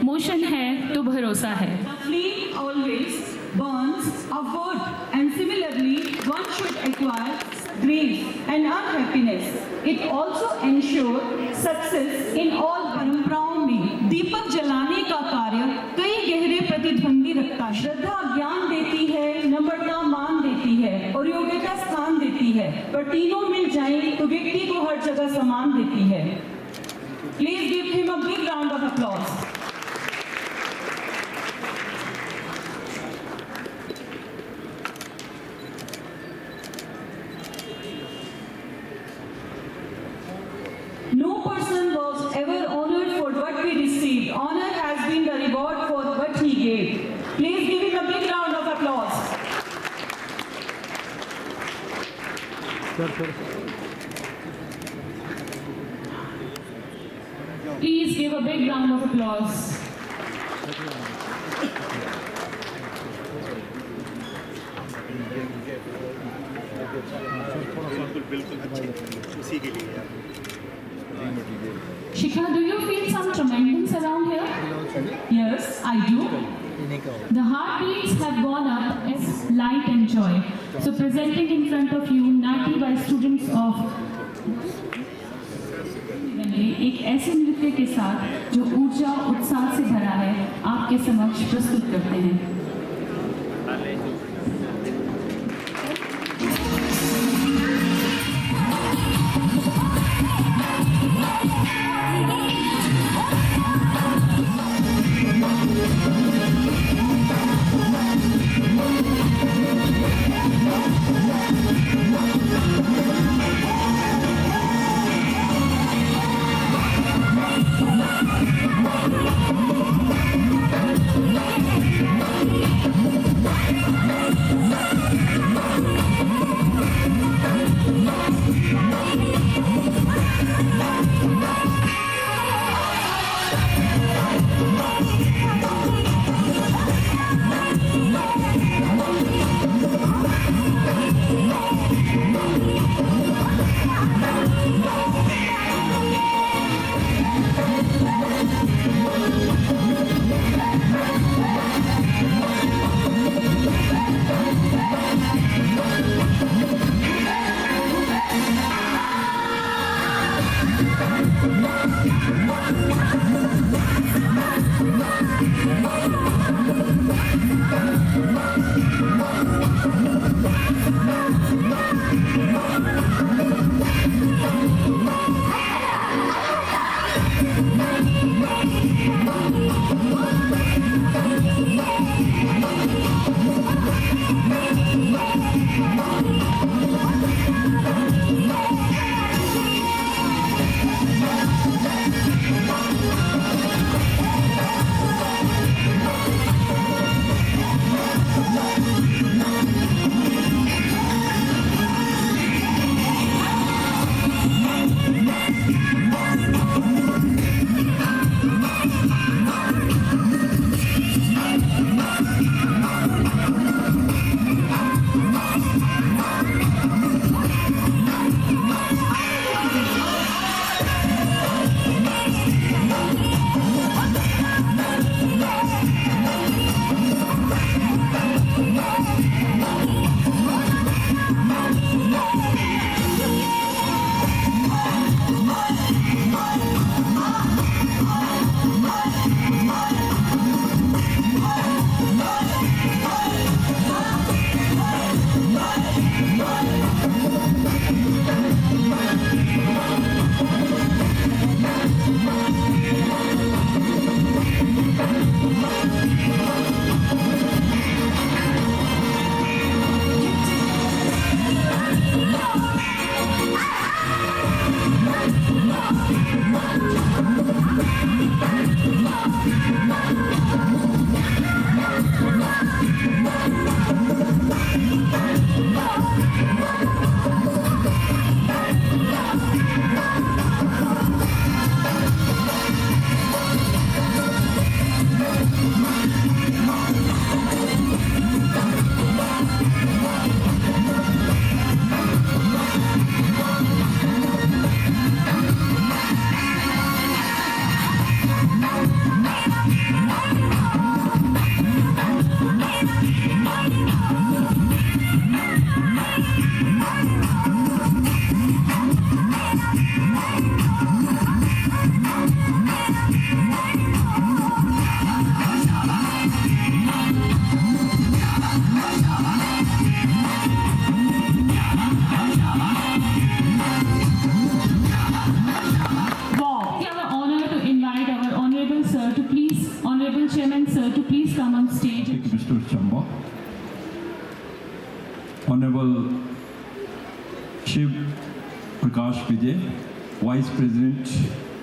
Motion है तो भरोसा है। The flame always burns upward, and similarly, one should acquire grace and unhappiness. It also ensures success in all परंपराओं में दीपक जलाने का कार्य कई गहरे प्रतिद्वंदी रखता है। श्रद्धा ज्ञान देती है, नम्रता मान देती है और योग्यता स्थान देती है, पर तीनों मिल जाएं तो व्यक्ति को हर जगह समान देती है। Please give him a big round of applause. No person was ever honored for what we received. Honor has been the reward for what he gave. Please give him a big round of applause. Please give a big round of applause. उसी के लिए Shikha, do you feel some tremendous around here? Yes, I do. The heartbeats have gone up as light and joy. So presenting in front of you, Nati by students of एक ऐसे नृत्य के साथ जो ऊर्जा उत्साह से भरा है आपके समक्ष प्रस्तुत करते हैं। sir to please, Honorable Chairman sir to please come on stage. Thank you, Mr. Chamba. Honorable Shiv Prakash Vijay, Vice President,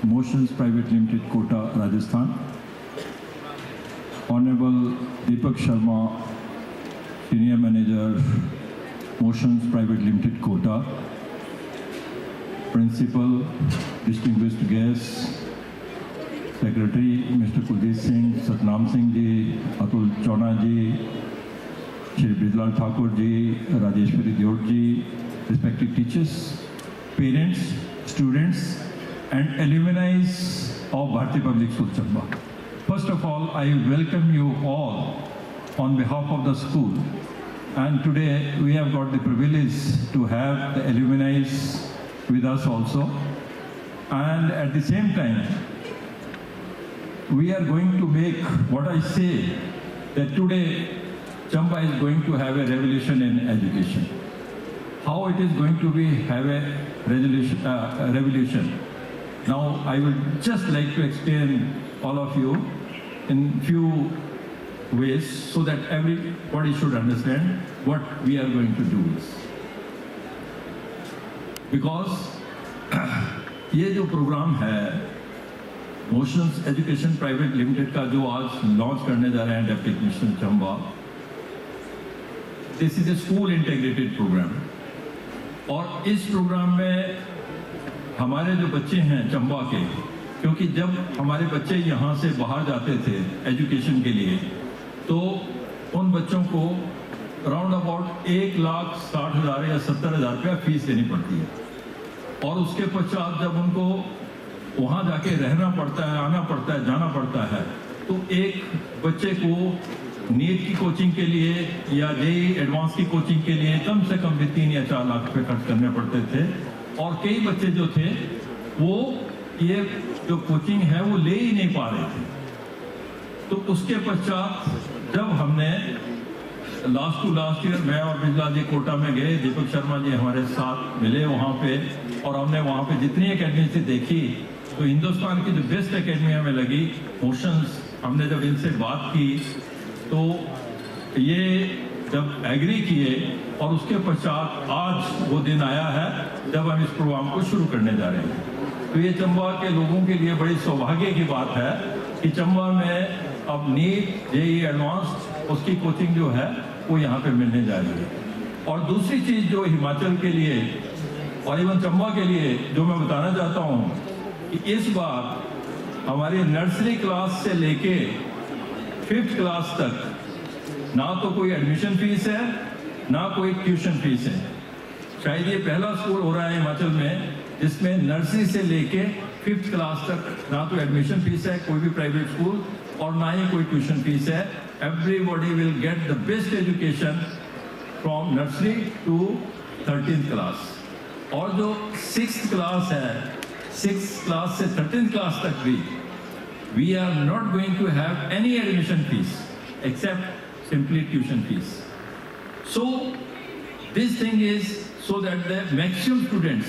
Motions Private Limited, Kota, Rajasthan. Honorable Deepak Sharma, Senior Manager, Motions Private Limited, Kota. Principal, distinguished guests, Secretary Mr. Kuldeep Singh, Satnam Singh ji, Atul Chona ji, Shri Bridlal Thakur ji, Rajeshwari Diot ji, respected teachers, parents, students, and alumni of Bharati Public School Chamba. First of all, I welcome you all on behalf of the school. And today we have got the privilege to have the alumni with us also. And at the same time, we are going to make what I say, that today Chamba is going to have a revolution in education. How it is going to be have a revolution. Now I would just like to explain all of you in few ways so that everybody should understand what we are going to do. Because ये जो programme है motions education private limited का जो आज launch करने जा रहे हैं deputy commissioner Chamba, this is a school integrated programme. और इस प्रोग्राम में हमारे जो बच्चे हैं चंबा के, क्योंकि जब हमारे बच्चे यहाँ से बाहर जाते थे एजुकेशन के लिए, तो उन बच्चों को राउंड अबाउट 1,60,000 या 70,000 रुपया फीस देनी पड़ती है। और उसके पश्चात जब उनको वहाँ जाके रहना पड़ता है, आना पड़ता है, जाना पड़ता है, तो एक बच्चे को नीट की कोचिंग के लिए या जेईई एडवांस की कोचिंग के लिए कम से कम भी 3 या 4 लाख रुपए खर्च करने पड़ते थे। और कई बच्चे जो थे वो ये जो कोचिंग है वो ले ही नहीं पा रहे थे। तो उसके पश्चात जब हमने लास्ट ईयर मैं और बिजला जी कोटा में गए, दीपक शर्मा जी हमारे साथ मिले वहाँ पे, और हमने वहाँ पे जितनी एकेडमी थी देखी, तो हिंदुस्तान की जो बेस्ट एकेडमी हमें लगी मोशंस। हमने जब इनसे बात की तो ये जब एग्री किए, और उसके पश्चात आज वो दिन आया है जब हम इस प्रोग्राम को शुरू करने जा रहे हैं। तो ये चंबा के लोगों के लिए बड़ी सौभाग्य की बात है कि चंबा में अब नीट जेईई एडवांस उसकी कोचिंग जो है वो यहाँ पे मिलने जा रही है। और दूसरी चीज़ जो हिमाचल के लिए और इवन चंबा के लिए जो मैं बताना चाहता हूँ कि इस बार हमारी नर्सरी क्लास से लेके 5th क्लास तक ना तो कोई एडमिशन फीस है ना कोई ट्यूशन फीस है। शायद ये पहला स्कूल हो रहा है हिमाचल में जिसमें नर्सरी से लेके 5th क्लास तक ना तो एडमिशन फीस है कोई भी प्राइवेट स्कूल, और ना ही कोई ट्यूशन फीस है। Everybody will get the best education from nursery to 13th class. और जो 6th क्लास है, 6th क्लास से 13th क्लास तक भी we are not going to have any admission fees except simply tuition fees. So this thing is so that the maximum students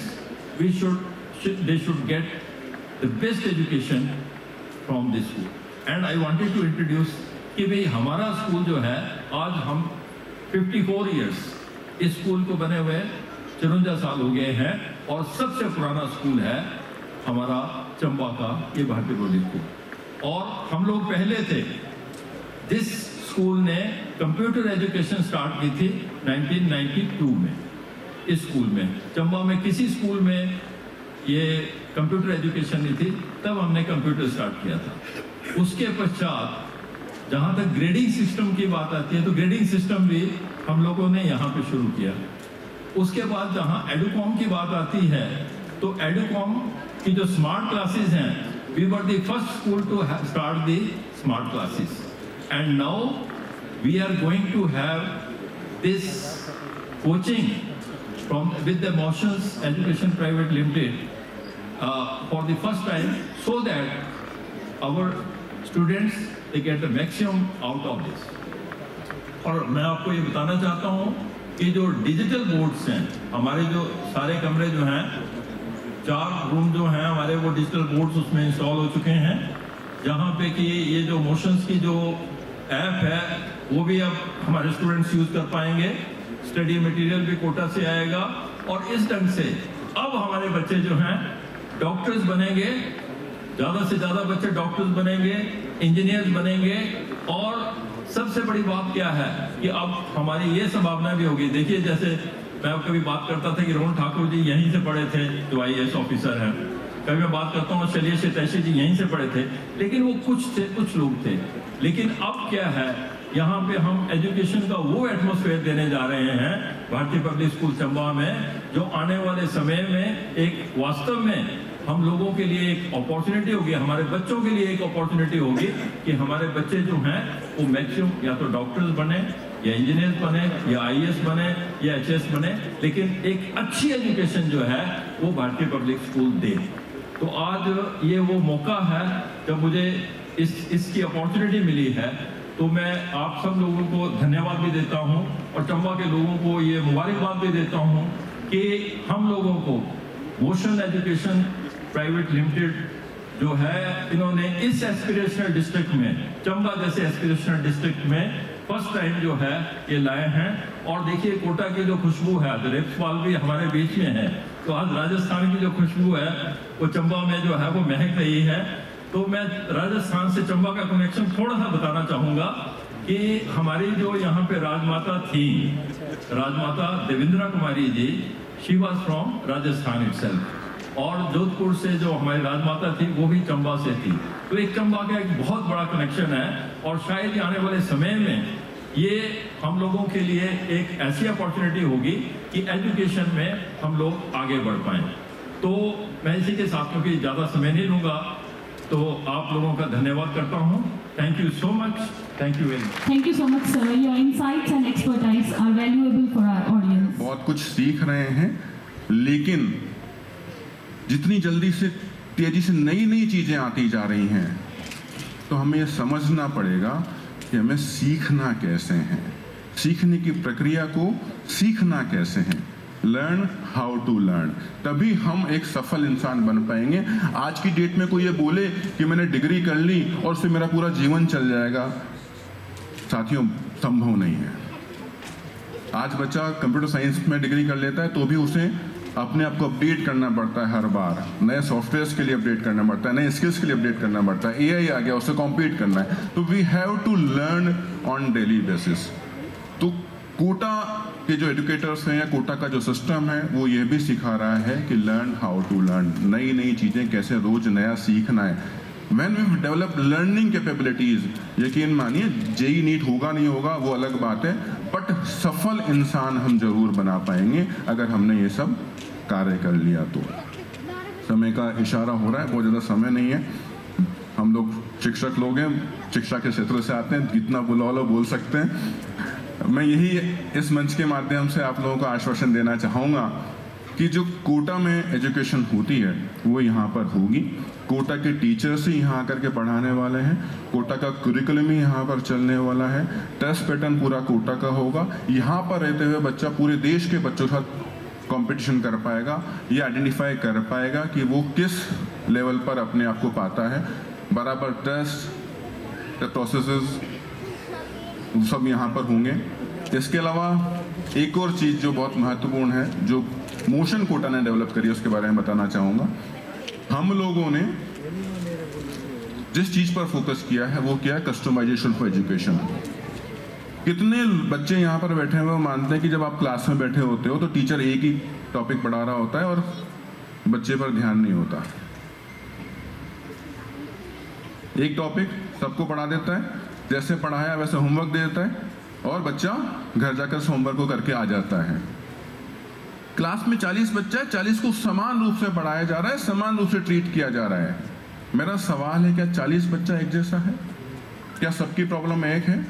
they should get the best education from this school. And I wanted to introduce कि भाई हमारा school जो है आज हम 54 years इस school को बने हुए 54 साल हो गए हैं, और सबसे पुराना स्कूल है हमारा चंबा का ये भारती पब्लिक स्कूल। और हम लोग पहले थे जिस स्कूल ने कंप्यूटर एजुकेशन स्टार्ट की थी 1992 में। इस स्कूल में चंबा में किसी स्कूल में ये कंप्यूटर एजुकेशन नहीं थी, तब हमने कंप्यूटर स्टार्ट किया था। उसके पश्चात जहाँ तक ग्रेडिंग सिस्टम की बात आती है तो ग्रेडिंग सिस्टम भी हम लोगों ने यहाँ पे शुरू किया। उसके बाद जहाँ एडुकॉम की बात आती है तो एडुकॉम की जो स्मार्ट क्लासेस हैं, we were the first school to start the smart classes, and now we are going to have this coaching with the Motions Education Private Limited for the first time, so that our students they get the maximum out of this. और मैं आपको ये बताना चाहता हूँ कि जो digital boards हैं हमारे, जो सारे कमरे जो हैं 4 रूम जो हैं हमारे वो डिजिटल बोर्ड्स उसमें इंस्टॉल हो चुके हैं। जहाँ पे कि ये जो मोशंस की जो ऐप है वो भी अब हमारे स्टूडेंट्स यूज कर पाएंगे, स्टडी मटेरियल भी कोटा से आएगा, और इस ढंग से अब हमारे बच्चे जो हैं डॉक्टर्स बनेंगे, ज़्यादा से ज़्यादा बच्चे डॉक्टर्स बनेंगे, इंजीनियर्स बनेंगे। और सबसे बड़ी बात क्या है कि अब हमारी ये संभावना भी होगी। देखिए, जैसे मैं कभी बात करता था कि रोहन ठाकुर जी यहीं से पढ़े थे जो IAS ऑफिसर हैं, कभी मैं बात करता हूँ शैलेश शेतैषी जी यहीं से पढ़े थे, लेकिन वो कुछ लोग थे। लेकिन अब क्या है, यहाँ पे हम एजुकेशन का वो एटमॉस्फेयर देने जा रहे हैं भारतीय पब्लिक स्कूल चंबा में, जो आने वाले समय में एक वास्तव में हम लोगों के लिए एक अपॉर्चुनिटी होगी, हमारे बच्चों के लिए एक अपॉर्चुनिटी होगी कि हमारे बच्चे जो हैं वो मैक्सिमम या तो डॉक्टर्स बने या इंजीनियर्स बने या IAS बने या HS बने, लेकिन एक अच्छी एजुकेशन जो है वो भारतीय पब्लिक स्कूल दे। तो आज ये वो मौका है जब मुझे इसकी अपॉर्चुनिटी मिली है, तो मैं आप सब लोगों को धन्यवाद भी देता हूँ और चंबा के लोगों को ये मुबारकबाद भी देता हूँ कि हम लोगों को मोशन एजुकेशन प्राइवेट लिमिटेड जो है, इन्होंने इस एस्पिरेशनल डिस्ट्रिक्ट में, चंबा जैसे एस्पिरेशनल डिस्ट्रिक्ट में फर्स्ट टाइम जो है ये लाए हैं। और देखिए कोटा की जो खुशबू है, आज रेपपाल भी हमारे बीच में है, तो आज राजस्थान की जो खुशबू है वो चंबा में जो है वो महक रही है। तो मैं राजस्थान से चंबा का कनेक्शन थोड़ा सा बताना चाहूँगा कि हमारी जो यहाँ पे राजमाता थी, Rajmata Devendra Kumari ji, she was from Rajasthan itself, और जोधपुर से जो हमारी राजमाता थी वो भी चंबा से थी। तो एक चंबा का एक बहुत बड़ा कनेक्शन है, और शायद आने वाले समय में ये हम लोगों के लिए एक ऐसी अपॉर्चुनिटी होगी कि एजुकेशन में हम लोग आगे बढ़ पाएं। तो मैं इसी के साथ, क्योंकि ज़्यादा समय नहीं लूँगा, तो आप लोगों का धन्यवाद करता हूँ। Thank you so much, thank you very much. Thank you so much, sir. Your insights and expertise are valuable for our audience. बहुत कुछ सीख रहे हैं, लेकिन जितनी जल्दी से तेजी से नई नई चीज़ें आती जा रही हैं, तो हमें यह समझना पड़ेगा कि हमें सीखना कैसे हैं, सीखने की प्रक्रिया को सीखना कैसे हैं। लर्न हाउ टू लर्न, तभी हम एक सफल इंसान बन पाएंगे। आज की डेट में कोई ये बोले कि मैंने डिग्री कर ली और फिर मेरा पूरा जीवन चल जाएगा, साथियों संभव नहीं है। आज बच्चा कंप्यूटर साइंस में डिग्री कर लेता है तो भी उसे अपने आप को अपडेट करना पड़ता है, हर बार नए सॉफ्टवेयर्स के लिए अपडेट करना पड़ता है, नए स्किल्स के लिए अपडेट करना पड़ता है। AI आ गया, उससे कॉम्पीट करना है, तो we have to learn on daily basis. तो कोटा के जो एजुकेटर्स हैं या कोटा का जो सिस्टम है वो ये भी सिखा रहा है कि लर्न हाउ टू लर्न, नई नई चीज़ें कैसे रोज नया सीखना है। When we develop learning capabilities, यकीन मानिए JEE नीट होगा नहीं होगा वो अलग बात है, बट सफल इंसान हम जरूर बना पाएंगे अगर हमने ये सब कार्य कर लिया तो। समय का इशारा हो रहा है, बहुत ज़्यादा समय नहीं है। हम लोग शिक्षक लोग हैं, शिक्षा के क्षेत्र से आते हैं, जितना बोला बोल सकते हैं। मैं यही इस मंच के माध्यम से आप लोगों को आश्वासन देना चाहूँगा कि जो कोटा में एजुकेशन होती है वो यहाँ पर होगी। कोटा के टीचर्स ही यहाँ आकर के पढ़ाने वाले हैं, कोटा का करिकुलम ही यहाँ पर चलने वाला है, टेस्ट पैटर्न पूरा कोटा का होगा। यहाँ पर रहते हुए बच्चा पूरे देश के बच्चों के साथ कंपटीशन कर पाएगा, ये आइडेंटिफाई कर पाएगा कि वो किस लेवल पर अपने आप को पाता है। बराबर टेस्ट प्रोसेसेस सब यहाँ पर होंगे। इसके अलावा एक और चीज़ जो बहुत महत्वपूर्ण है, जो मोशन कोटा ने डेवलप करी है, उसके बारे में बताना चाहूँगा। हम लोगों ने जिस चीज़ पर फोकस किया है वो क्या है, कस्टमाइजेशन फॉर एजुकेशन। कितने बच्चे यहाँ पर बैठे हुए मानते हैं कि जब आप क्लास में बैठे होते हो तो टीचर एक ही टॉपिक पढ़ा रहा होता है और बच्चे पर ध्यान नहीं होता। एक टॉपिक सबको पढ़ा देता है, जैसे पढ़ाया वैसे होमवर्क दे देता है और बच्चा घर जाकर होमवर्क को करके आ जाता है। क्लास में 40 बच्चा है, 40 को समान रूप से पढ़ाया जा रहा है, समान रूप से ट्रीट किया जा रहा है। मेरा सवाल है, क्या 40 बच्चा एक जैसा है? क्या सबकी प्रॉब्लम एक है?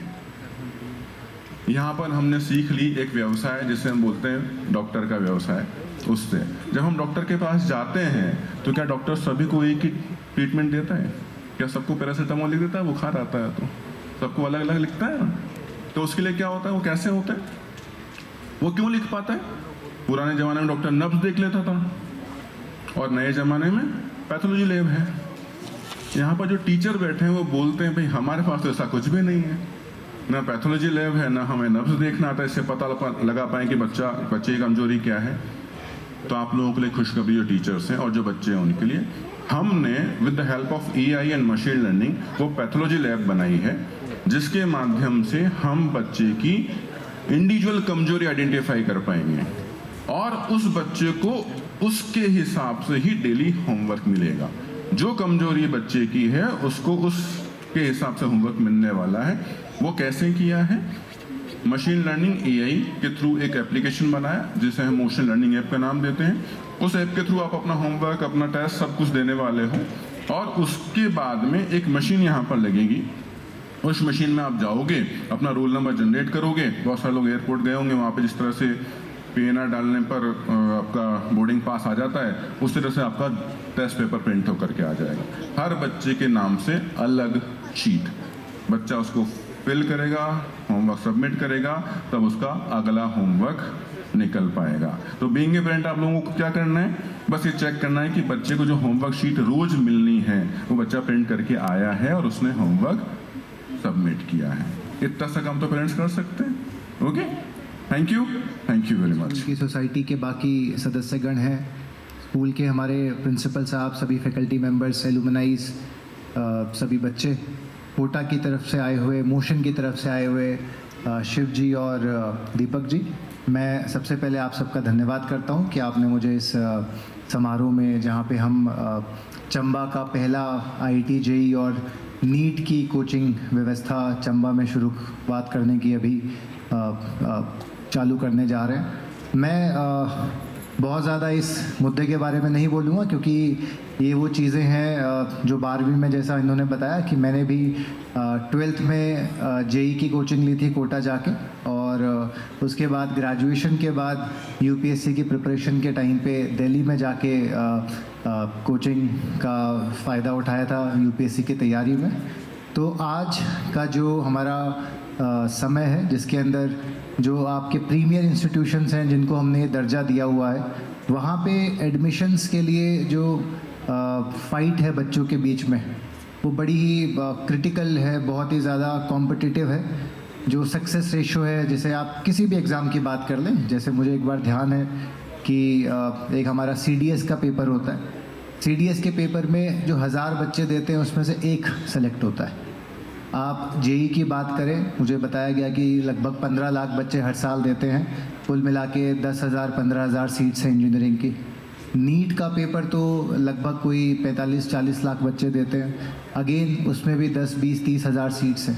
यहाँ पर हमने सीख ली एक व्यवसाय जिसे हम बोलते हैं डॉक्टर का व्यवसाय। उससे जब हम डॉक्टर के पास जाते हैं तो क्या डॉक्टर सभी को एक ही ट्रीटमेंट देता है? क्या सबको पैरासीटामोल लिख देता है? बुखार आता है तो सबको अलग अलग लिखता है ना। तो उसके लिए क्या होता है, वो कैसे होता है, वो क्यों लिख पाता है? पुराने ज़माने में डॉक्टर नब्ज देख लेता था और नए ज़माने में पैथोलॉजी लैब है। यहाँ पर जो टीचर बैठे हैं वो बोलते हैं भाई हमारे पास तो ऐसा कुछ भी नहीं है, ना पैथोलॉजी लैब है, ना हमें नब्ज देखना आता है, इससे पता लगा पाए कि बच्चे की कमजोरी क्या है। तो आप लोगों के लिए खुशखबरी जो टीचर्स हैं और जो बच्चे हैं उनके लिए, हमने with the help of AI and machine learning वो पैथोलॉजी लैब बनाई है, जिसके माध्यम से हम बच्चे की इंडिविजुअल कमजोरी आइडेंटिफाई कर पाएंगे और उस बच्चे को उसके हिसाब से ही डेली होमवर्क मिलेगा। जो कमजोरी बच्चे की है उसको उसके हिसाब से होमवर्क मिलने वाला है। वो कैसे किया है? मशीन लर्निंग AI के थ्रू एक एप्लीकेशन बनाया जिसे हम मोशन लर्निंग ऐप का नाम देते हैं। उस ऐप के थ्रू आप अपना होमवर्क, अपना टेस्ट सब कुछ देने वाले हो और उसके बाद में एक मशीन यहाँ पर लगेगी। उस मशीन में आप जाओगे, अपना रोल नंबर जनरेट करोगे। बहुत सारे लोग एयरपोर्ट गए होंगे, वहाँ पे जिस तरह से PNR डालने पर आपका बोर्डिंग पास आ जाता है, उस तरह से आपका टेस्ट पेपर प्रिंट होकर के आ जाएगा। हर बच्चे के नाम से अलग शीट, बच्चा उसको फिल करेगा, होमवर्क सबमिट करेगा, तब उसका अगला होमवर्क निकल पाएगा। तो बीइंग ए पेरेंट आप लोगों को क्या करना है? बस ये चेक करना है कि बच्चे को जो होमवर्क शीट रोज मिलनी है वो बच्चा प्रिंट करके आया है और उसने होमवर्क सबमिट किया है। इतना सा काम तो पेरेंट्स कर सकते हैं। Okay, thank you very much. की सोसाइटी के बाकी सदस्यगण हैं, स्कूल के हमारे प्रिंसिपल साहब, सभी फैकल्टी मेंबर्स, एलुमनाइज, सभी बच्चे, कोटा की तरफ से आए हुए, मोशन की तरफ से आए हुए, शिव जी और दीपक जी, मैं सबसे पहले आप सबका धन्यवाद करता हूं कि आपने मुझे इस समारोह में, जहां पे हम चंबा का पहला IIT JEE और नीट की कोचिंग व्यवस्था चंबा में शुरुआत करने की अभी चालू करने जा रहे हैं। मैं बहुत ज़्यादा इस मुद्दे के बारे में नहीं बोलूँगा क्योंकि ये वो चीज़ें हैं जो 12वीं में, जैसा इन्होंने बताया कि मैंने भी 12th में JEE की कोचिंग ली थी कोटा जाके, और उसके बाद ग्रेजुएशन के बाद UPSC की प्रिपरेशन के टाइम पे दिल्ली में जाके कोचिंग का फ़ायदा उठाया था UPSC की तैयारी में। तो आज का जो हमारा समय है जिसके अंदर जो आपके प्रीमियर इंस्टीट्यूशंस हैं जिनको हमने दर्जा दिया हुआ है, वहाँ पे एडमिशन्स के लिए जो फाइट है बच्चों के बीच में वो बड़ी ही क्रिटिकल है, बहुत ही ज़्यादा कॉम्पिटिटिव है। जो सक्सेस रेशो है, जैसे आप किसी भी एग्ज़ाम की बात कर लें, जैसे मुझे एक बार ध्यान है कि एक हमारा CDS का पेपर होता है, CDS के पेपर में जो 1000 बच्चे देते हैं उसमें से एक सेलेक्ट होता है। आप JEE की बात करें, मुझे बताया गया कि लगभग 15 लाख बच्चे हर साल देते हैं, कुल मिला के 10,000 15,000 सीट्स हैं इंजीनियरिंग की। नीट का पेपर तो लगभग कोई 45-40 लाख बच्चे देते हैं, अगेन उसमें भी 10-20-30 हज़ार सीट्स हैं।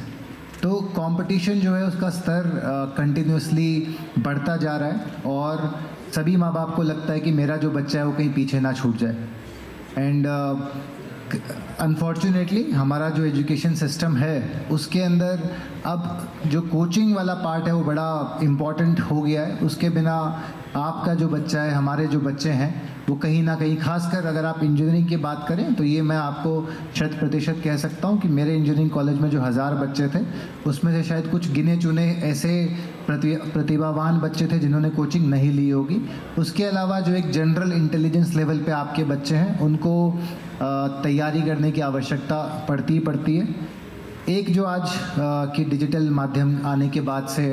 तो कंपटीशन जो है उसका स्तर कंटिन्यूसली बढ़ता जा रहा है और सभी माँ बाप को लगता है कि मेरा जो बच्चा है वो कहीं पीछे ना छूट जाए। एंड अनफॉर्चुनेटली हमारा जो एजुकेशन सिस्टम है उसके अंदर अब जो कोचिंग वाला पार्ट है वो बड़ा इम्पॉर्टेंट हो गया है। उसके बिना आपका जो बच्चा है, हमारे जो बच्चे हैं, वो कहीं ना कहीं, खासकर अगर आप इंजीनियरिंग की बात करें तो ये मैं आपको 100% कह सकता हूँ कि मेरे इंजीनियरिंग कॉलेज में जो 1000 बच्चे थे उसमें से शायद कुछ गिने चुने ऐसे प्रतिभावान बच्चे थे जिन्होंने कोचिंग नहीं ली होगी। उसके अलावा जो एक जनरल इंटेलिजेंस लेवल पे आपके बच्चे हैं उनको तैयारी करने की आवश्यकता पड़ती है। एक जो आज की डिजिटल माध्यम आने के बाद से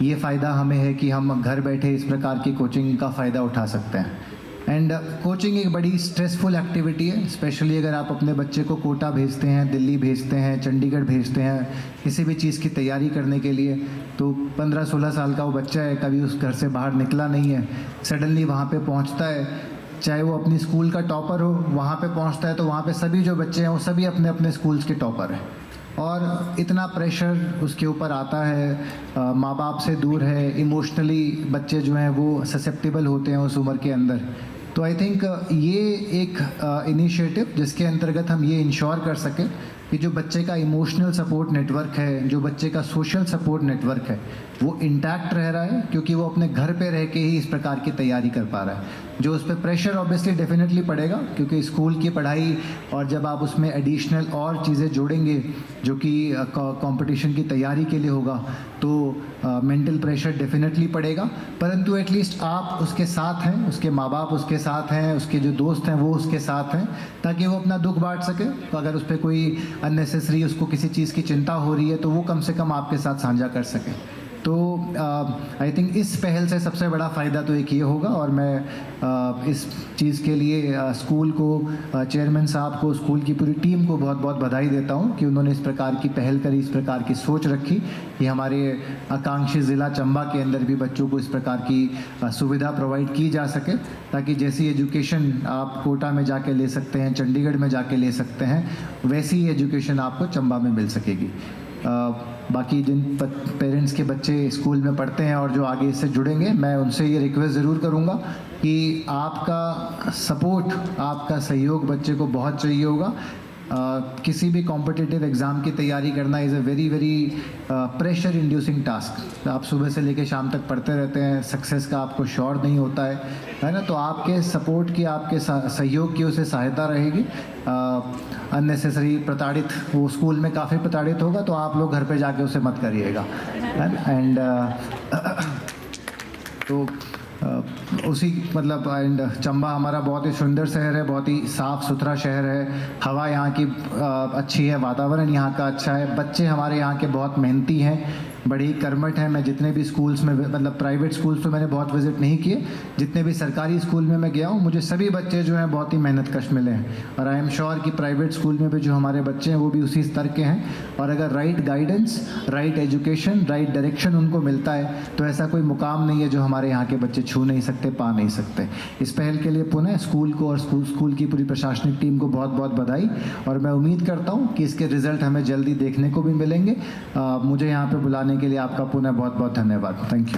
ये फ़ायदा हमें है कि हम घर बैठे इस प्रकार की कोचिंग का फ़ायदा उठा सकते हैं। एंड कोचिंग एक बड़ी स्ट्रेसफुल एक्टिविटी है, स्पेशली अगर आप अपने बच्चे को कोटा भेजते हैं, दिल्ली भेजते हैं, चंडीगढ़ भेजते हैं किसी भी चीज़ की तैयारी करने के लिए, तो 15-16 साल का वो बच्चा है, कभी उस घर से बाहर निकला नहीं है, सडनली वहाँ पे पहुँचता है, चाहे वो अपनी स्कूल का टॉपर हो, वहाँ पे पहुँचता है तो वहाँ पे सभी जो बच्चे हैं वो सभी अपने अपने स्कूल्स के टॉपर हैं और इतना प्रेशर उसके ऊपर आता है, माँ बाप से दूर है, इमोशनली बच्चे जो हैं वो ससेप्टेबल होते हैं उस उम्र के अंदर। तो आई थिंक ये एक इनिशिएटिव जिसके अंतर्गत हम ये इंश्योर कर सकें कि जो बच्चे का इमोशनल सपोर्ट नेटवर्क है, जो बच्चे का सोशल सपोर्ट नेटवर्क है, वो इंटैक्ट रह रहा है, क्योंकि वो अपने घर पे रह के ही इस प्रकार की तैयारी कर पा रहा है। जो उस पर प्रेशर ऑब्वियसली डेफिनेटली पड़ेगा, क्योंकि स्कूल की पढ़ाई और जब आप उसमें एडिशनल और चीज़ें जोड़ेंगे जो कि कंपटीशन की तैयारी के लिए होगा, तो मेंटल प्रेशर डेफिनेटली पड़ेगा। परंतु एटलीस्ट आप उसके साथ हैं, उसके माँ बाप उसके साथ हैं, उसके जो दोस्त हैं वो उसके साथ हैं, ताकि वो अपना दुख बांट सके। तो अगर उस पर कोई अननेसेसरी उसको किसी चीज़ की चिंता हो रही है तो वो कम से कम आपके साथ साझा कर सके। तो आई थिंक इस पहल से सबसे बड़ा फ़ायदा तो एक ये होगा, और मैं इस चीज़ के लिए स्कूल को, चेयरमैन साहब को, स्कूल की पूरी टीम को बहुत बहुत बधाई देता हूँ कि उन्होंने इस प्रकार की पहल करी, इस प्रकार की सोच रखी कि हमारे आकांक्षी ज़िला चंबा के अंदर भी बच्चों को इस प्रकार की सुविधा प्रोवाइड की जा सके, ताकि जैसी एजुकेशन आप कोटा में जाके ले सकते हैं, चंडीगढ़ में जाके ले सकते हैं, वैसी ही एजुकेशन आपको चंबा में मिल सकेगी। बाकी जिन पेरेंट्स के बच्चे स्कूल में पढ़ते हैं और जो आगे इससे जुड़ेंगे, मैं उनसे ये रिक्वेस्ट ज़रूर करूँगा कि आपका सपोर्ट, आपका सहयोग बच्चे को बहुत चाहिए होगा। किसी भी कॉम्पिटिटिव एग्ज़ाम की तैयारी करना is a very pressure inducing task. आप सुबह से लेकर शाम तक पढ़ते रहते हैं, सक्सेस का आपको श्योर नहीं होता है ना। तो आपके सपोर्ट की, आपके सहयोग की उसे सहायता रहेगी। अननेसेसरी प्रताड़ित, वो स्कूल में काफ़ी प्रताड़ित होगा, तो आप लोग घर पे जाके उसे मत करिएगा। एंड तो उसी मतलब एंड चंबा हमारा बहुत ही सुंदर शहर है, बहुत ही साफ़ सुथरा शहर है, हवा यहाँ की अच्छी है, वातावरण यहाँ का अच्छा है, बच्चे हमारे यहाँ के बहुत मेहनती हैं, बड़े ही कर्मठ हैं। मैं जितने भी स्कूल्स में, मतलब प्राइवेट स्कूल्स तो मैंने बहुत विज़िट नहीं किए, जितने भी सरकारी स्कूल में मैं गया हूँ, मुझे सभी बच्चे जो हैं बहुत ही मेहनतकश मिले हैं। और आई एम श्योर कि प्राइवेट स्कूल में भी जो हमारे बच्चे हैं वो भी उसी स्तर के हैं। और अगर right guidance, right education, right direction उनको मिलता है, तो ऐसा कोई मुकाम नहीं है जो हमारे यहाँ के बच्चे छू नहीं सकते, पा नहीं सकते। इस पहल के लिए पुनः स्कूल को और स्कूल की पूरी प्रशासनिक टीम को बहुत बहुत बधाई, और मैं उम्मीद करता हूँ कि इसके रिजल्ट हमें जल्दी देखने को भी मिलेंगे। मुझे यहाँ पे बुलाने के लिए आपका पुनः बहुत बहुत धन्यवाद। Thank you.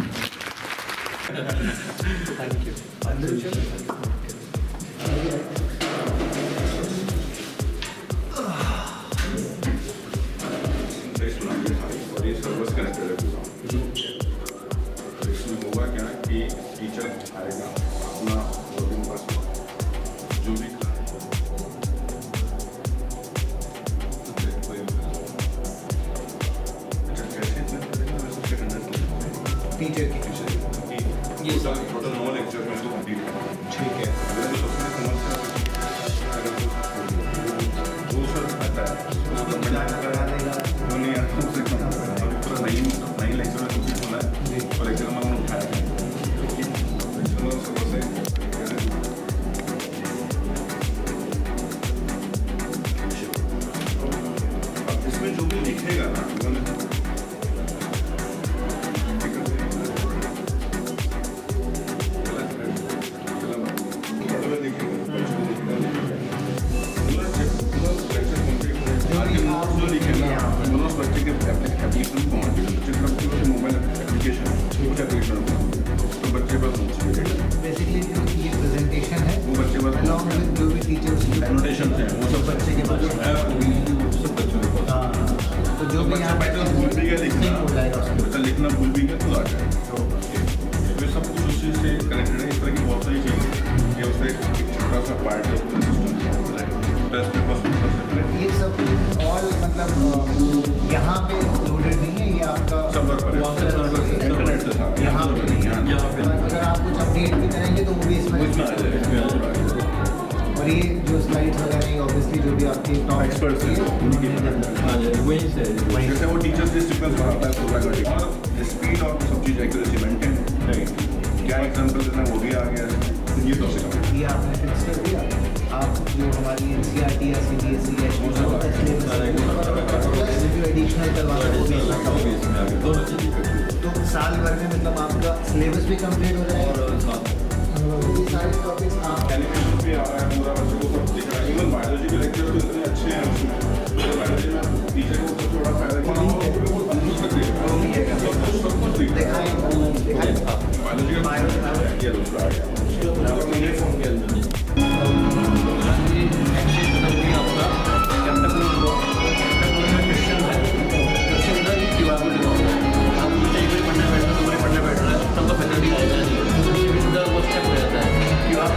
इसमें होगा क्या कि टीचर आएगा, अपना जो भी टीचर की ये सारे टोटल 9 लेक्चर में तो कंप्लीट करना। ठीक है। अगर सबसे समस्या अगर वो सर आता है उसको करवा देगा, वो नहीं आता उससे अभी पूरा नई लेक्चर में कुछ बोला है और लेक्चर में उन्होंने उठाया है इसमें जो भी लिखेगा ना बच्चे के एप्लीकेशन मोबाइल एप्लीकेशन कुछ एप्लीकेशन तो बच्चे पास बेसिकली ये प्रेजेंटेशन है, वो बच्चे पास अलॉन्ग विद जो भी टीचर्स एनोटेशन है वो सब बच्चे के पास सब बच्चों के पास। हाँ, तो जो भी यहाँ बच्चा भूल भी गया लिखना, हो जाएगा उसमें। बच्चा लिखना भूल भी गया तो आ जाएगा। तो सब कुछ उस चीज़ से कनेक्टेड है। इस तरह की बहुत सारी चीज़ें ये उससे एक छोटा सा पार्ट है पूरे सिस्टम टेस्ट पेपर ये सब ऑल मतलब यहाँ पे लोडेड नहीं है, ये आपका सर्वर पर इंटरनेट से था यहाँ पे नहीं है। यहाँ पे अगर आप कुछ अपडेट भी करेंगे तो वो भी इसमें इसमें आ जाएगा। और ये जो स्लाइड्स वगैरह ये ऑब्वियसली जो भी आपके टॉप एक्सपर्ट्स हैं उनकी वहीं से जैसे वो टीचर्स के सीक्वेंस बनाता है पूरा करके और स्पीड और सब चीज़ एक्यूरेसी मेंटेन क्या एग्जांपल देना है वो भी आ गया है। ये तो ये आपने फिक्स कर दिया। आप जो हमारी NCERT या CBSE या जो एडिशनल करवाना है वो भी इसमें आगे दोनों चीज़ें तो साल भर में मतलब आपका सिलेबस भी कंप्लीट हो जाएगा और ये सारे टॉपिक्स आप एनिमेशन भी आ रहा है पूरा बच्चों को सब दिख रहा है। इवन बायोलॉजी के लेक्चर तो इतने अच्छे हैं उसमें बायोलॉजी में टीचर को तो थोड़ा फायदा सब कुछ दिखाई बायोलॉजी का ये दूसरा आ गया फोन के अंदर आप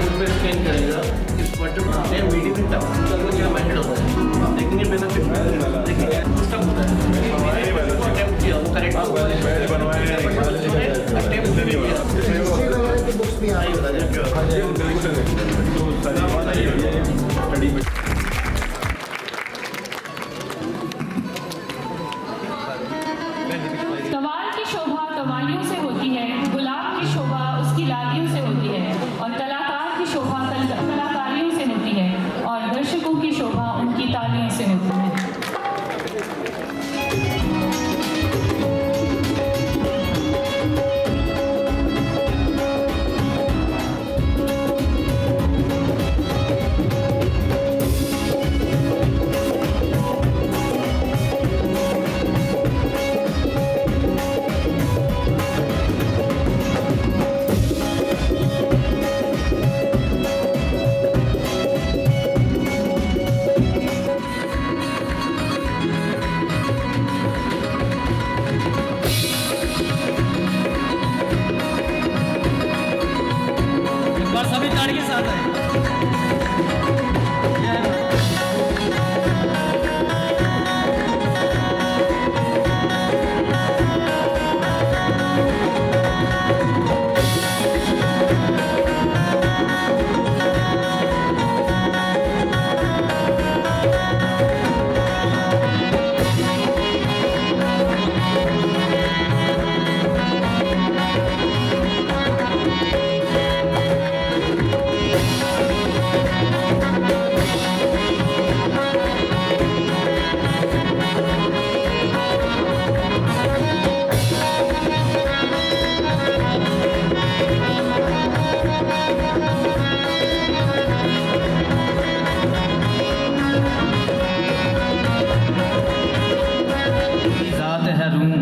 रूह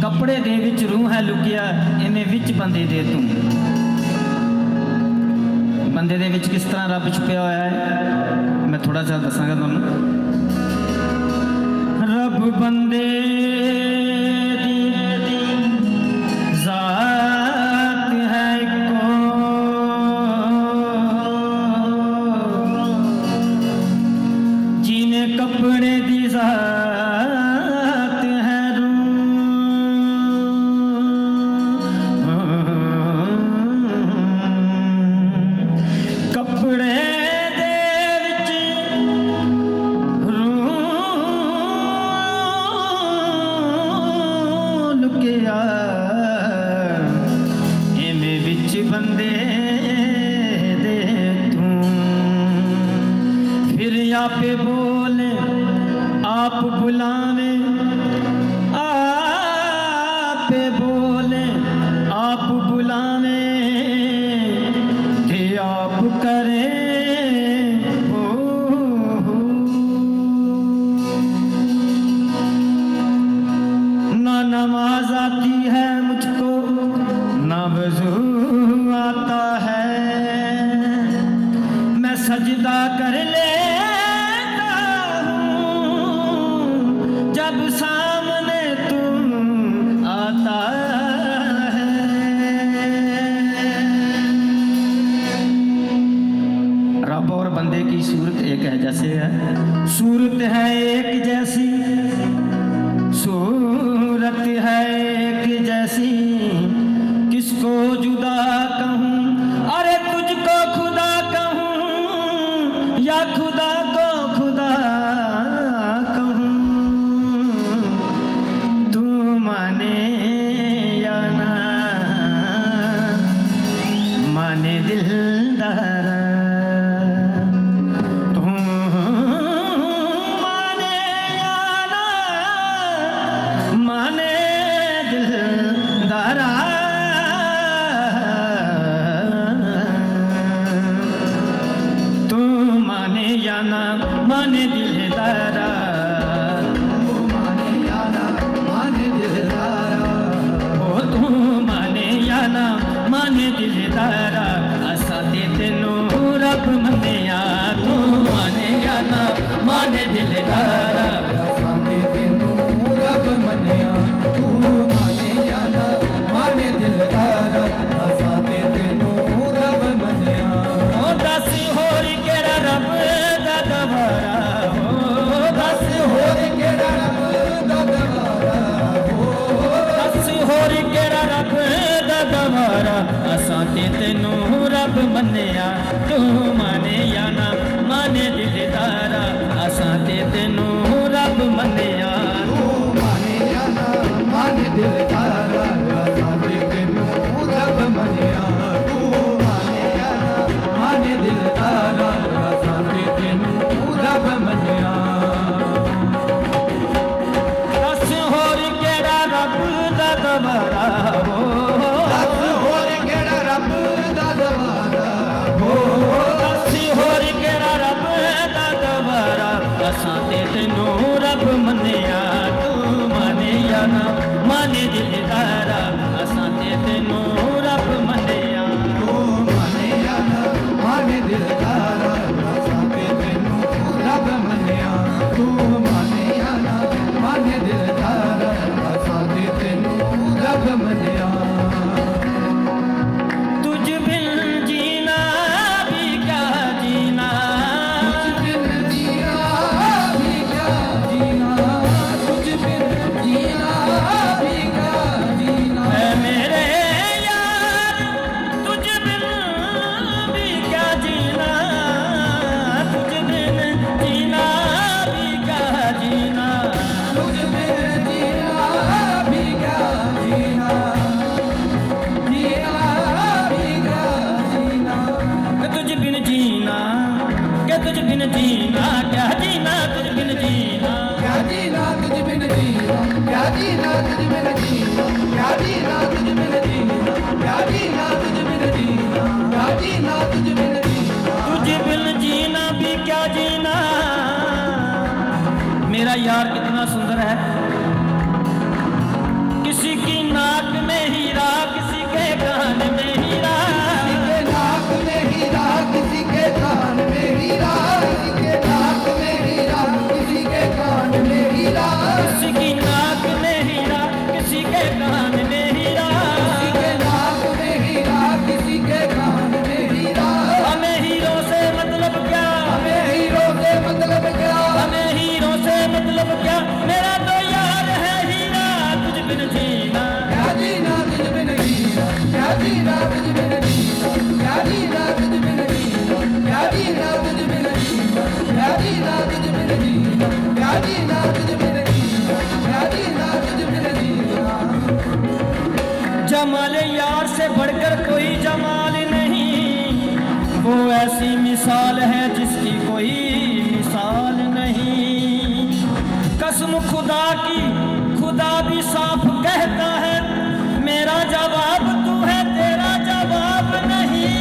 कपड़े दे विच रूह है लुकिया इवें विच बंदे दे तू बंदे दे विच किस तरह रब छुपिया होया है मैं थोड़ा सा दसांगा तुहानू रब बंदे दी जात है को जिन्हें कपड़े दी जात है कपड़े दे विच रूह लुकिया इवें विच बंदे दे तू फिर आपे बोले आप बुलावे आपे बोले आप बुलावे थे आप करे हो ना नमाज आती है मुझको ना वजू आता है मैं सजदा कर लेता हूँ जब सामने तुम आता है रब और बंदे की सूरत एक है जैसे है सूरत है एक जैसी सूरत है एक जैसी किसको जुदा कहूँ अरे तुझको खुदा कहूँ या खुदा को खुदा कहूँ तू माने या ना माने दिलदारा तू माने या ना माने दिलदारा तू माने या ना माने दिलदारा ओ तू माने या ना माने दिलदारा असा ते तेनू रब मन्निया तू माने या ना माने दिलदारा असा ते तेनू रब मन्निया तू माने या ना माने दिलदारा असा ते तेनू रब मन्निया ओ दस होर केड़ा रब दा दवारा हो दस होर केड़ा रब दा दवारा हो दस होर केड़ा रब दा दवारा असा ते तेनू रब मन्निया तू माने या ना माने दिलदारा असा ते तेनू रब मन्निया तू माने या ना माने दिलदारा असा ते तेनू रब मन्निया तू माने या ना माने दिलदारा असा ते तेनू रब मन्निया दस होर केड़ा रब दा दवारा हो दस होर केड़ा रब दा दवारा हो दस होर केड़ा रब दा दवारा असां ते तेनू रब मन्निया तू माने या ना माने दिलदारा असां ते तेनू रब मन्निया तू माने या ना माने दिलदारा असां ते तेनू रब मन्निया तू माने या ना माने दिलदारा असां ते तेनू रब मन्निया तुझ बिन जीना भी क्या जीना तुझ बिन जीना भी क्या जीना तुझ बिन जीना भी क्या जीना है मेरे यार तुझ बिन भी क्या जीना तुझ बिन जीना भी क्या जीना तुझ बिन जीना भी क्या जीना जीना भी क्या जीना कि तुझ बिन जीना कि तुझ बिन जीना क्या जीना तुझ बिन जीना क्या जीना तुझ बिन जीना क्या जीना तुझ बिन जीना क्या जीना तुझ बिन जीना क्या जीना तुझ बिन जीना क्या जीना तुझ बिन जीना तुझ बिन जीना भी क्या जीना मेरा यार कितना सुंदर है जमाले यार से बढ़कर कोई जमाल नहीं, वो ऐसी मिसाल है जिसकी कोई मिसाल नहीं। कसम खुदा की खुदा भी साफ कहता है, मेरा जवाब तू है तेरा जवाब नहीं।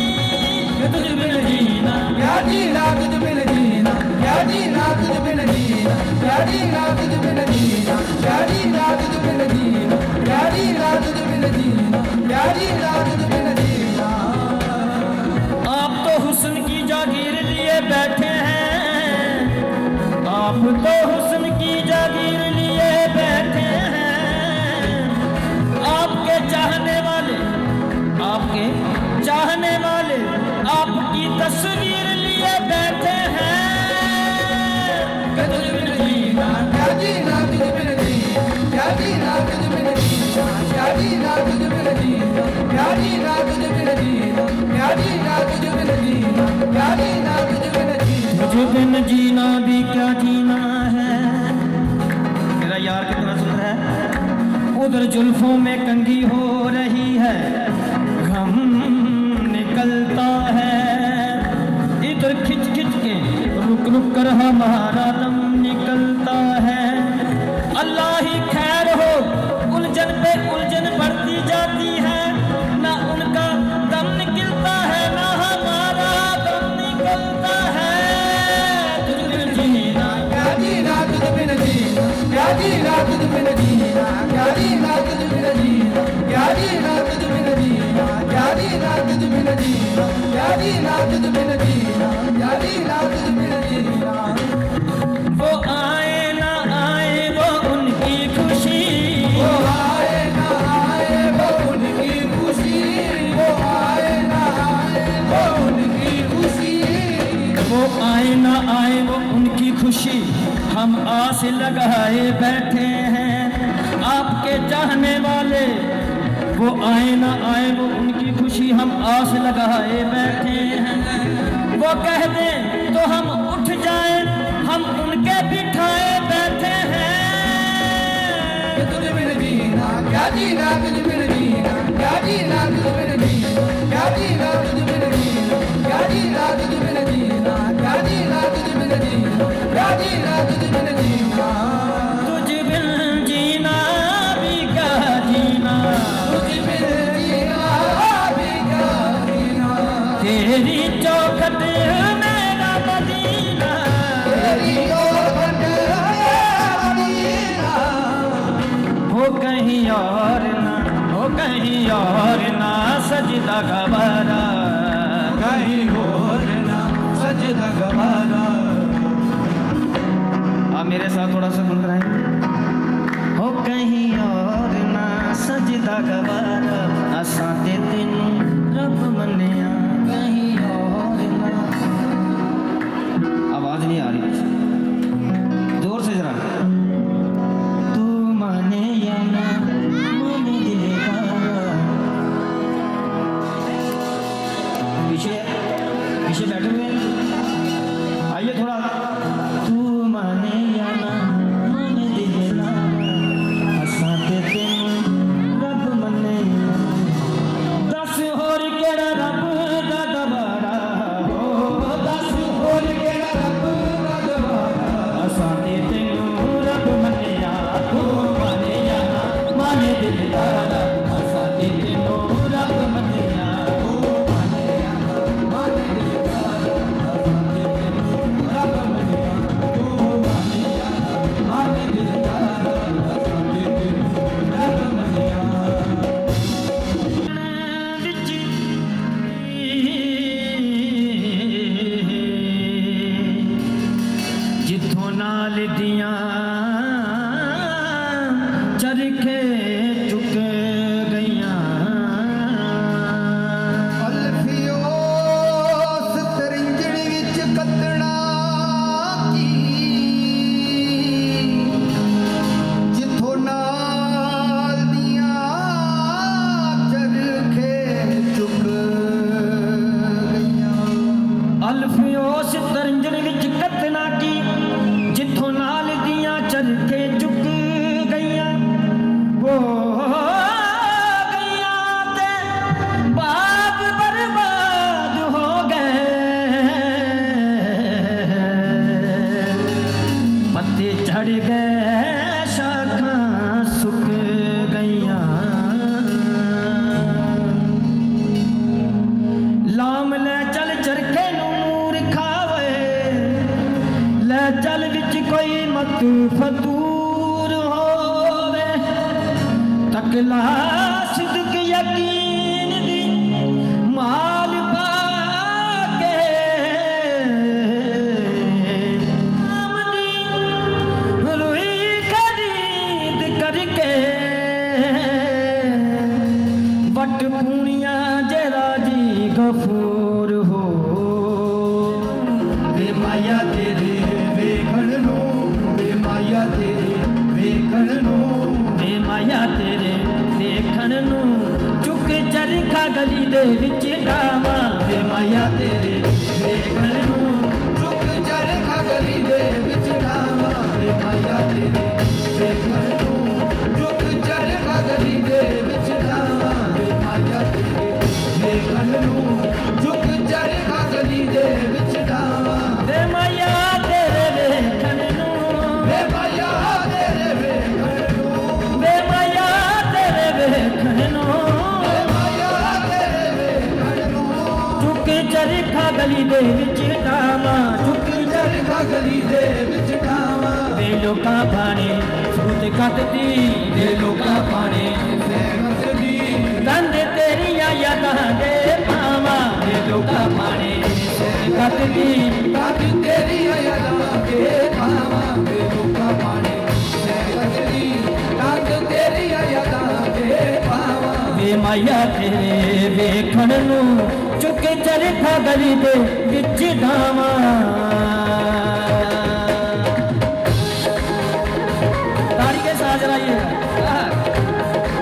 तुझ बिन जीना क्या जीना, तुझ बिन जीना क्या जीना, तुझ बिन जीना क्या जीना, तुझ बिन जीना क्या जीना, तुझ बिन जीना क्या जीना, तुझ बिन जीना क्या जीना, तुझ बिन जीना। आप तो हुस्न की जागीर लिए बैठे हैं, आप तो हुस्न की जागीर लिए बैठे हैं। आपके चाहने वाले आपकी तस्वीर लिए बैठे हैं। तुझ बिन जीना क्या जीना, तुझ बिन जीना क्या जीना, तुझ बिन जीना क्या जीना, तुझ बिन जीना क्या जीना, तुझ बिन जीना क्या जीना, तुझ बिन जीना क्या जीना, तुझ बिन जीना। मुझे बिन जीना भी क्या जीना है। मेरा यार कितना सुंदर है। उधर जुल्फों में कंघी हो रही है, घम निकलता है। इधर खिंच खिंच के रुक रुक कर हमारा दम निकलता है। अल्लाह ही खैर हो, उलझन पे उलझन बढ़ती जाती है। ना उनका दम निकलता है, ना हमारा दम निकलता है। तुझ बिन जीना क्या जीना, तुझ बिन जीना क्या जीना, तुझ बिन जीना क्या जीना, तुझ बिन जीना क्या जीना, तुझ बिन जीना क्या जीना, तुझ बिन जीना क्या जीना, तुझ बिन जीना क्या जीना, तुझ बिन जीना। वो आए ना आए वो उनकी खुशी, वो आए ना आए वो उनकी खुशी, वो आए ना आए वो उनकी खुशी, वो आए ना आए वो उनकी खुशी। हम आस लगाए बैठे हैं आपके चाहने वाले, वो आए ना आए वो उनकी खुशी। हम आस लगाए बैठे हैं, वो कह दें तो हम उठ जाएं, हम उनके बिठाए बैठे हैं। तुझ बिन जीना क्या जीना, तुझ बिन जीना क्या जीना, तुझ बिन जीना क्या जीना, तुझ बिन जीना क्या जीना, तुझ बिन जीना क्या जीना, तुझ बिन जीना क्या जीना, तुझ बिन जीना। तुझ बिन जीना भी क्या जीना, तुझ बिन जीना भी क्या जीना। तेरी चौखट मेरा मदीना, तेरी चौखट मेरा मदीना। हो कहीं और ना, हो कहीं और ना सजदा गवारा, कहीं और ना सजदा गवारा। आप मेरे साथ थोड़ा सा गुन कराएं। हो कहीं और ना सजदा गवारा, असां ते तेनू रब मन्निया, कहीं और ना। आवाज नहीं आ रही, जोर से जरा। तू माने या ना माने दिल का, पीछे पीछे बैठे हुए आइए थोड़ा। तू माने या ना माने दिल का, असां ते तेनू रब मन्ने। दस होर केड़ा रब दा दवारा, हो दस होर केड़ा रब दा दवारा। असां ते तेनू रब मन्निया, तू माने या ना माने दिल का, असां ते तेनू रब मन्निया, तू माने या ना माने दिल का। बदला सिद्क यकीन दी माल पाके रुई खरीद करके वट पूनिया जरा जी गफूर हो वे माया तेरे वेखण नू वे माया तेरे वेखण नू वे माया तेरे वेखण नू चुक चरखा गली दे विच डावा वे माया तेरे वेखण नू चुक चरखा गली दे विच डावा वे माया तेरे वेखण नू चुक चरखा गली दे विच डावा वे माया तेरे वेखण नू चुक चरखा गली दे विच डावा वे माया तेरे वेखण नू वे माया तेरे वेखण नू वे माया तेरे वेखण नू वे माया तेरे वेखण नू चुक चरखा गली दे विच डावा चुक चरखा गली दे विच डावा वे लोकां भाणे सूत कटदी वे लोकां भाणे कटदी दंद तेरियां यादां दे पावां वे लोकां भाणे कटदी दंद तेरियां यादां दे पावां वे लोकां भाणे कटदी दंद तेरियां यादां दे पावां वे माया तेरे वेखण नू चुक चरखा गली दे विच डावां ताली के साथ चलाइएगा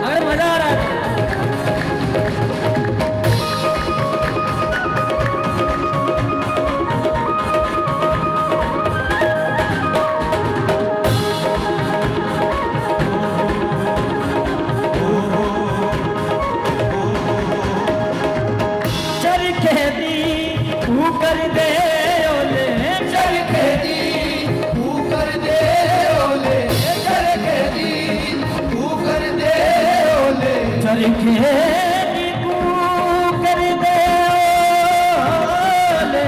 अगर मजा आ रहा है चरखे दी तू कर दे ओले चरखे दी तू कर दे ओले चरखे दी तू कर दे ओले चरखे दी तू कर दे ओले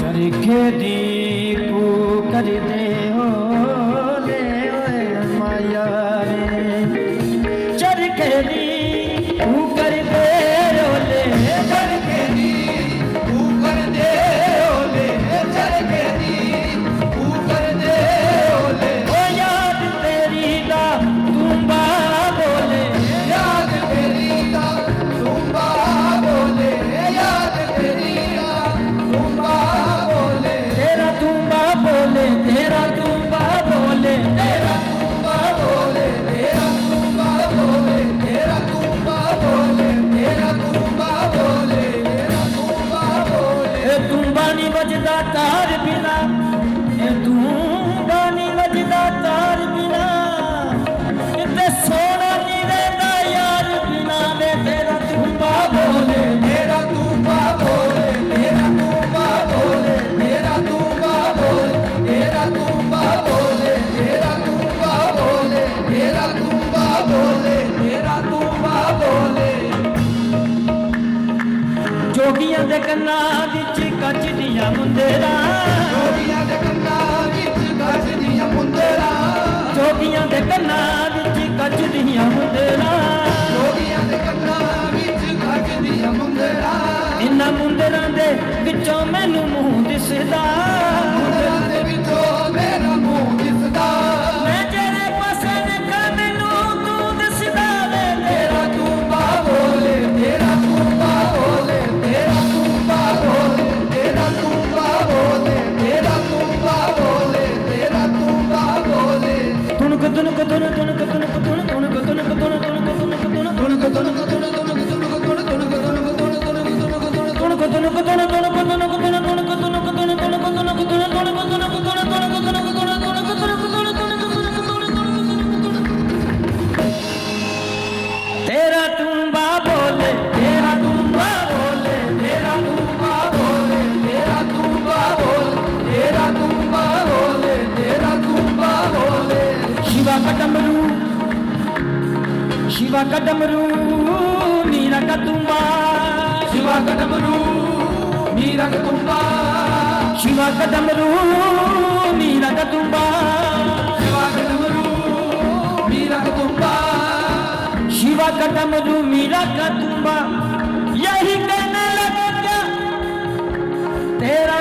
चरखे दी तू कर दे ओले ओए माया रे चरखे दी तू कर दे ओले चरखे दी तू कर दे ओले चरखे दी तू कर दे ओले ओ याद तेरी दा तुम्बा बोले याद तेरी दा तुम्बा बोले याद तेरी दा तुम्बा बोले तेरा तुम्बा बोले तेरा तुम्बा बोले तेरा तुम्बा बोले तेरा तुम्बा बोले तेरा तुम्बा बोले तेरा तुम्बा बोले तेरा तुम्बा बोले ए तुम्बा नहीं बजदा तार बिना ए तुम्बा नहीं बजदा तार बिना किते सोना नहीं रहंदा यार बिना वे तेरा तुम्बा बोले तेरा तुम्बा बोले तेरा तुम्बा बोले तेरा तुम्बा बोले तेरा तुम्बा बोले तेरा तुम्बा बोले तेरा तुम्बा बोले तेरा तुम्बा बोले जोगियां दे कन्नां विच कच दियां मुंदेरां जोगियां दे कन्नां विच कच दियां मुंदेरां जोगियां दे कन्नां विच कच दियां मुंदेरां जोगियां दे कन्नां विच कच दियां मुंदेरां इन्हां मुंदेरां दे विचों मैनूं मूंह दिसदा मुंदेरां दे विचों मेरा मूंह दिसदा मैं जेड़े पासे वेखां मैनूं तूं दिसदा वे तेरा तुम्बा बोले तेरा तुम्बा बोले तेरा तुम्बा बोले तेरा तुम्बा बोले तेरा तुम्बा बोले तेरा तुम्बा बोले तुनक तुनक तुनक तुनक तुनक तुनक तुनक तुनक तुनक तुनक तुनक तुनक तुनक तेरा तुम्बा बोले तेरा तुम्बा बोले तेरा तुम्बा बोले तेरा तुम्बा बोले तेरा तुम्बा बोले तेरा तुम्बा बोले शिवा का डमरू शिवा का डमरू मीरा का तुम्बा शिवा का डमरू मीरा का तुम्बा शिवा का डमरू मीरा का तुम्बा शिवा का डमरू डमरू मीरा का तुम्बा यही कहने लगा क्या तेरा